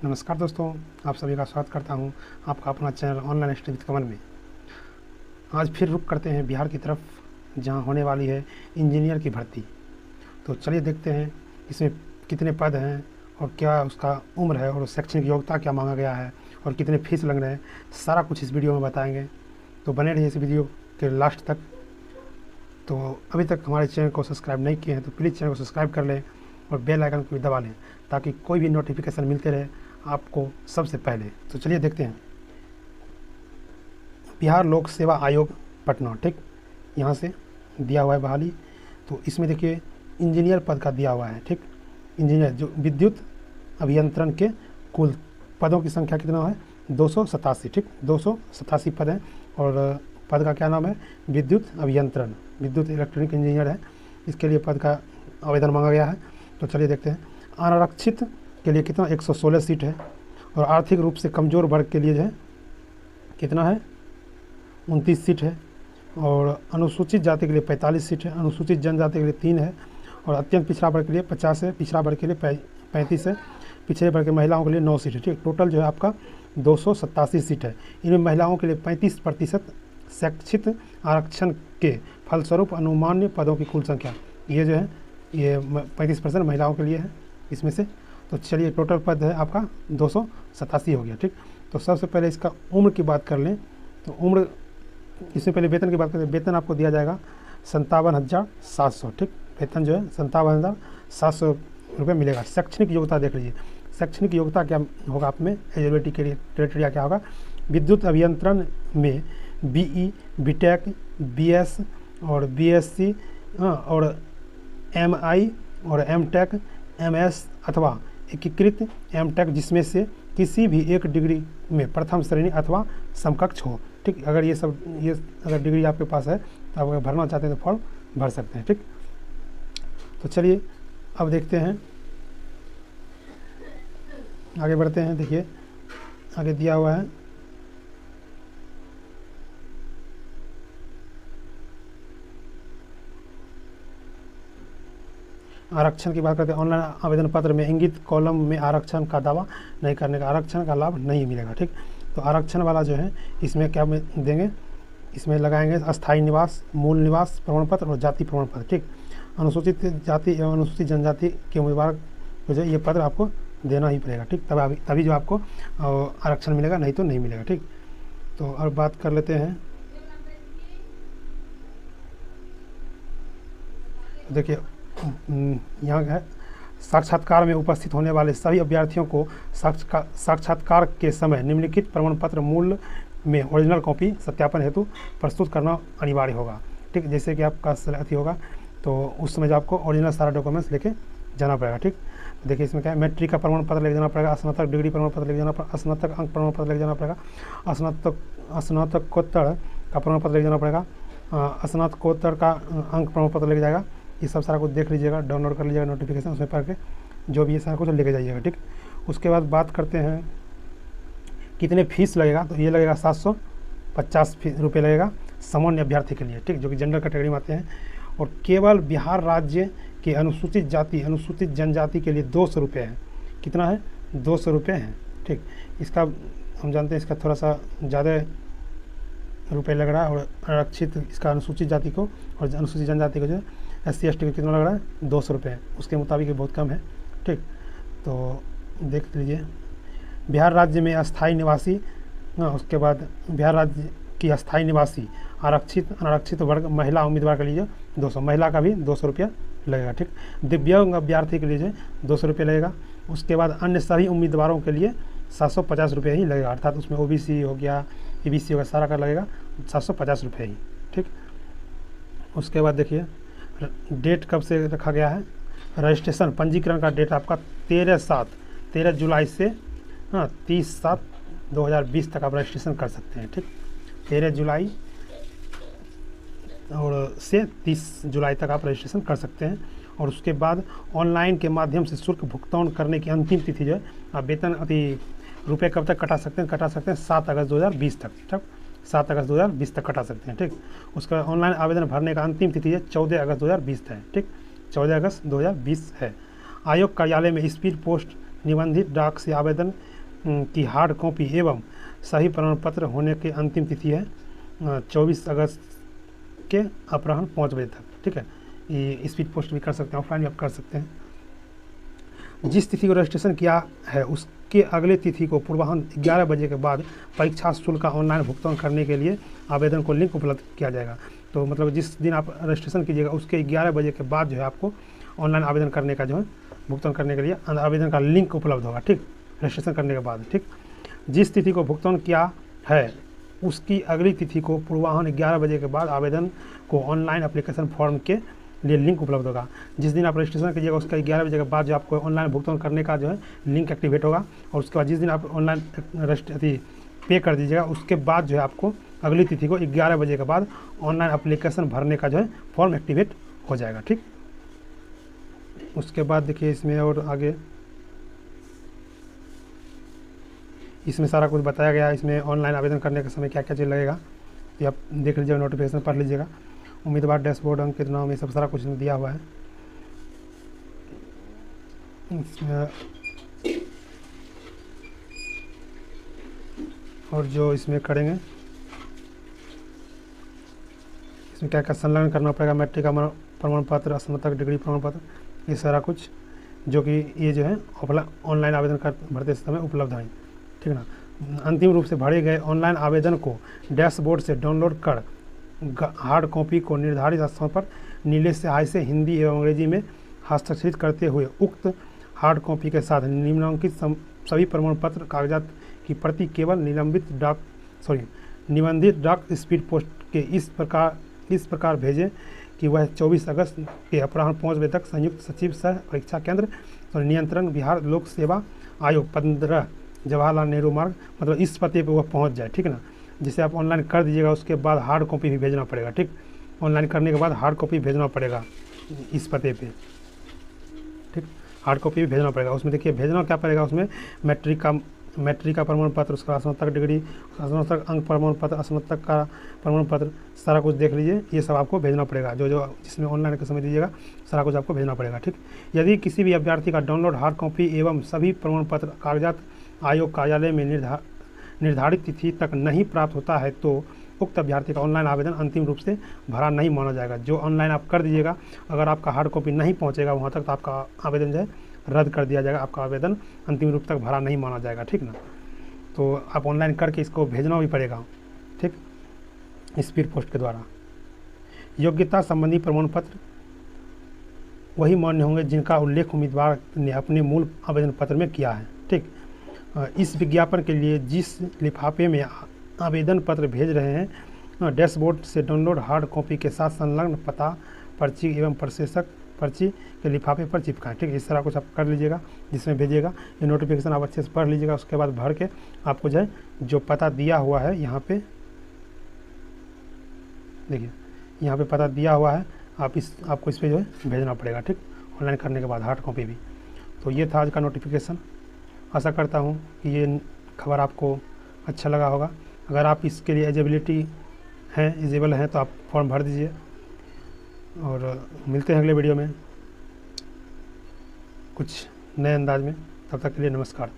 नमस्कार दोस्तों, आप सभी का स्वागत करता हूं आपका अपना चैनल ऑनलाइन स्टडी विद कमल में। आज फिर रुख करते हैं बिहार की तरफ, जहां होने वाली है इंजीनियर की भर्ती। तो चलिए देखते हैं इसमें कितने पद हैं और क्या उसका उम्र है और शैक्षणिक योग्यता क्या मांगा गया है और कितने फीस लग रहे हैं। सारा कुछ इस वीडियो में बताएंगे, तो बने रहिए इस वीडियो के लास्ट तक। तो अभी तक हमारे चैनल को सब्सक्राइब नहीं किए हैं तो प्लीज़ चैनल को सब्सक्राइब कर लें और बेल आइकन को भी दबा लें, ताकि कोई भी नोटिफिकेशन मिलते रहे आपको सबसे पहले। तो चलिए देखते हैं। बिहार लोक सेवा आयोग पटना, ठीक, यहाँ से दिया हुआ है बहाली। तो इसमें देखिए इंजीनियर पद का दिया हुआ है, ठीक। इंजीनियर जो विद्युत अभियंत्रण के कुल पदों की संख्या कितना है, 287, ठीक, 287 पद हैं। और पद का क्या नाम है, विद्युत अभियंत्रण, विद्युत इलेक्ट्रॉनिक इंजीनियर है। इसके लिए पद का आवेदन मांगा गया है। तो चलिए देखते हैं। अनारक्षित के लिए कितना, 116 सीट है। और आर्थिक रूप से कमज़ोर वर्ग के लिए जो है कितना है, 29 सीट है। और अनुसूचित जाति के लिए 45 सीट है। अनुसूचित जनजाति के लिए 3 है। और अत्यंत पिछड़ा वर्ग के लिए 50 है। पिछड़ा वर्ग के लिए 35 है। पिछड़े वर्ग के महिलाओं के लिए 9 सीट है, ठीक। टोटल जो है आपका 287 सीट है। इनमें महिलाओं के लिए 35% शैक्षिक आरक्षण के फलस्वरूप अनुमान्य पदों की कुल संख्या, ये जो है ये 35% महिलाओं के लिए है इसमें से। तो चलिए टोटल पद है आपका 287 हो गया, ठीक। तो सबसे पहले इसका उम्र की बात कर लें। तो उम्र, इससे पहले वेतन की बात करें। वेतन आपको दिया जाएगा 57,700, ठीक। वेतन जो है 57,700 रुपये मिलेगा। शैक्षणिक योग्यता देख लीजिए। शैक्षणिक योग्यता क्या होगा आप में, एलिजिबिलिटी के लिए क्राइटेरिया क्या होगा। विद्युत अभियंत्रण में BE, BTech, BS और BSc और MI और MTech, MS अथवा एकीकृत MTech, जिसमें से किसी भी एक डिग्री में प्रथम श्रेणी अथवा समकक्ष हो, ठीक। अगर ये अगर डिग्री आपके पास है तो आप अगर भरना चाहते हैं तो फॉर्म भर सकते हैं, ठीक। तो चलिए अब देखते हैं, आगे बढ़ते हैं। देखिए आगे दिया हुआ है आरक्षण की बात करते हैं। ऑनलाइन आवेदन पत्र में इंगित कॉलम में आरक्षण का दावा नहीं करने का, आरक्षण का लाभ नहीं मिलेगा, ठीक। तो आरक्षण वाला जो है इसमें क्या देंगे, इसमें लगाएंगे अस्थायी निवास, मूल निवास प्रमाण पत्र और जाति प्रमाण पत्र, ठीक। अनुसूचित जाति एवं अनुसूचित जनजाति के उम्मीदवार को जो ये पत्र आपको देना ही पड़ेगा, ठीक। तभी जो आपको आरक्षण मिलेगा, नहीं तो नहीं मिलेगा, ठीक। तो अब बात कर लेते हैं। देखिए यहाँ है, साक्षात्कार में उपस्थित होने वाले सभी अभ्यर्थियों को साक्षात्कार के समय निम्नलिखित प्रमाण पत्र मूल में ओरिजिनल कॉपी सत्यापन हेतु प्रस्तुत करना अनिवार्य होगा, ठीक। जैसे कि आपका अथी होगा तो उस समय जो आपको ओरिजिनल सारा डॉक्यूमेंट्स लेके जाना पड़ेगा, ठीक। देखिए इसमें क्या है, मैट्रिक का प्रमाण पत्र लेके जाना पड़ेगा, स्नातक डिग्री प्रमाण पत्र लेके जाना पड़ेगा, स्नातक अंक प्रमाण पत्र लेके जाना पड़ेगा, स्नातकोत्तर का प्रमाण पत्र लेके जाना पड़ेगा, स्नातकोत्तर का अंक प्रमाण पत्र लेके जाएगा। ये सब सारा कुछ देख लीजिएगा, डाउनलोड कर लीजिएगा नोटिफिकेशन, उसमें पढ़ के जो भी ये सारा कुछ लेके जाइएगा, ठीक। उसके बाद बात करते हैं कितने फीस लगेगा। तो ये लगेगा 750 रुपये लगेगा सामान्य अभ्यर्थी के लिए, ठीक, जो कि जनरल कैटेगरी में आते हैं। और केवल बिहार राज्य के अनुसूचित जाति अनुसूचित जनजाति के लिए 200 रुपये है। कितना है, 200 रुपये है, ठीक। इसका हम जानते हैं इसका थोड़ा सा ज़्यादा रुपये लग रहा है। और आरक्षित इसका अनुसूचित जाति को और अनुसूचित जनजाति को जो है SC ST को कितना लग रहा है, 200 रुपये है। उसके मुताबिक बहुत कम है, ठीक। तो देख लीजिए। बिहार राज्य में अस्थायी निवासी, उसके बाद बिहार राज्य की अस्थायी निवासी आरक्षित अनारक्षित वर्ग महिला उम्मीदवार के लिए 200, महिला का भी 200 रुपया लगेगा, ठीक। दिव्यांग अभ्यर्थी के लिए जो 200 रुपये लगेगा। उसके बाद अन्य सभी उम्मीदवारों के लिए 750 रुपये ही लगेगा, अर्थात उसमें OBC हो गया, EBC हो गया, सारा का लगेगा 750 रुपये ही, ठीक। उसके बाद देखिए डेट कब से रखा गया है, रजिस्ट्रेशन पंजीकरण का डेट आपका 13 जुलाई से 30/7/2020 तक आप रजिस्ट्रेशन कर सकते हैं, ठीक। 13 जुलाई और से 30 जुलाई तक आप रजिस्ट्रेशन कर सकते हैं। और उसके बाद ऑनलाइन के माध्यम से शुल्क भुगतान करने की अंतिम तिथि जो है, आप वेतन रुपये कब तक कटा सकते हैं 7 अगस्त 2020 तक, ठीक। 7 अगस्त 2020 तक कटा सकते हैं, ठीक। उसका ऑनलाइन आवेदन भरने का अंतिम तिथि है 14 अगस्त 2020 है, ठीक। 14 अगस्त 2020 है। आयोग कार्यालय में स्पीड पोस्ट निबंधित डाक से आवेदन की हार्ड कॉपी एवं सही प्रमाण पत्र होने की अंतिम तिथि है 24 अगस्त के अपराह्न 5 बजे तक। ठीक है, ये स्पीड पोस्ट भी कर सकते हैं, ऑफलाइन भी आप कर सकते हैं। जिस तिथि को रजिस्ट्रेशन किया है उसके अगले तिथि को पूर्वाह्न 11 बजे के बाद परीक्षा शुल्क का ऑनलाइन भुगतान करने के लिए आवेदन को लिंक उपलब्ध किया जाएगा। तो मतलब जिस दिन आप रजिस्ट्रेशन कीजिएगा उसके 11 बजे के बाद जो है आपको ऑनलाइन आवेदन करने का जो है भुगतान करने के लिए आवेदन का लिंक उपलब्ध होगा। ठीक, रजिस्ट्रेशन करने के बाद। ठीक, जिस तिथि को भुगतान किया है उसकी अगली तिथि को पूर्वाह्न 11 बजे के बाद आवेदन को ऑनलाइन एप्लीकेशन फॉर्म के लिए लिंक उपलब्ध होगा। जिस दिन आप रजिस्ट्रेशन कीजिएगा उसका 11 बजे के बाद जो आपको ऑनलाइन भुगतान करने का जो है लिंक एक्टिवेट होगा, और उसके बाद जिस दिन आप ऑनलाइन पे कर दीजिएगा उसके बाद जो है आपको अगली तिथि को 11 बजे के बाद ऑनलाइन एप्लीकेशन भरने का जो है फॉर्म एक्टिवेट हो जाएगा। ठीक, उसके बाद देखिए इसमें और आगे इसमें सारा कुछ बताया गया है। इसमें ऑनलाइन आवेदन करने के समय क्या क्या चीज़ लगेगा तो आप देख लीजिएगा, नोटिफिकेशन पढ़ लीजिएगा। उम्मीदवार डैशबोर्ड अंकित नाम ये सब सारा कुछ दिया हुआ है। इसमें और जो इसमें करेंगे इसमें क्या क्या संलग्न करना पड़ेगा, मैट्रिक का प्रमाण पत्र, स्नातक डिग्री प्रमाण पत्र, ये सारा कुछ जो कि ये जो है ऑनलाइन आवेदन कर भरते समय उपलब्ध है। ठीक ना। अंतिम रूप से भरे गए ऑनलाइन आवेदन को डैशबोर्ड से डाउनलोड कर हार्ड कॉपी को निर्धारित स्थान पर नीले स्याही से हिंदी एवं अंग्रेजी में हस्ताक्षरित करते हुए उक्त हार्ड कॉपी के साथ निम्नलिखित सभी प्रमाण पत्र कागजात की प्रति केवल निबंधित डाक स्पीड पोस्ट के इस प्रकार भेजें कि वह 24 अगस्त के अपराह्न 5 बजे तक संयुक्त सचिव सह परीक्षा केंद्र और नियंत्रण बिहार लोक सेवा आयोग 15 जवाहरलाल नेहरू मार्ग, मतलब इस पते पे वह पहुंच जाए। ठीक है ना। जिसे आप ऑनलाइन कर दीजिएगा उसके बाद हार्ड कॉपी भी भेजना पड़ेगा। ठीक, ऑनलाइन करने के बाद हार्ड कॉपी भेजना पड़ेगा इस पते पे। ठीक, हार्ड कॉपी भी भेजना पड़ेगा। उसमें देखिए भेजना क्या पड़ेगा, उसमें मैट्रिक का प्रमाण पत्र, उसका स्नातक डिग्री, स्नातक अंक प्रमाण पत्र, स्नातक का प्रमाण पत्र, सारा कुछ देख लीजिए। ये सब आपको भेजना पड़ेगा, जो जिसमें ऑनलाइन के समय दीजिएगा सारा कुछ आपको भेजना पड़ेगा। ठीक, यदि किसी भी अभ्यर्थी का डाउनलोड हार्ड कॉपी एवं सभी प्रमाण पत्र कागजात आयोग कार्यालय में निर्धारित तिथि तक नहीं प्राप्त होता है तो उक्त अभ्यर्थी का ऑनलाइन आवेदन अंतिम रूप से भरा नहीं माना जाएगा। जो ऑनलाइन आप कर दीजिएगा, अगर आपका हार्ड कॉपी नहीं पहुंचेगा वहां तक तो आपका आवेदन जो है रद्द कर दिया जाएगा, आपका आवेदन अंतिम रूप तक भरा नहीं माना जाएगा। ठीक ना। तो आप ऑनलाइन करके इसको भेजना भी पड़ेगा। ठीक, स्पीड पोस्ट के द्वारा। योग्यता संबंधी प्रमाण पत्र वही मान्य होंगे जिनका उल्लेख उम्मीदवार ने अपने मूल आवेदन पत्र में किया है। ठीक, इस विज्ञापन के लिए जिस लिफाफे में आवेदन पत्र भेज रहे हैं डैशबोर्ड से डाउनलोड हार्ड कॉपी के साथ संलग्न पता, पर्ची एवं प्रशेषक पर्ची के लिफाफे पर चिपकाएं। ठीक है, इस तरह कुछ आप कर लीजिएगा जिसमें भेजिएगा। ये नोटिफिकेशन आप अच्छे से पढ़ लीजिएगा, उसके बाद भर के आपको जो है जो पता दिया हुआ है यहाँ पे देखिए, यहाँ पे पता दिया हुआ है, आपको इस पर जो है भेजना पड़ेगा। ठीक, ऑनलाइन करने के बाद हार्ड कॉपी भी। तो ये था आज का नोटिफिकेशन। आशा करता हूँ कि ये खबर आपको अच्छा लगा होगा। अगर आप इसके लिए एलिजिबल हैं तो आप फॉर्म भर दीजिए, और मिलते हैं अगले वीडियो में कुछ नए अंदाज में। तब तक के लिए नमस्कार।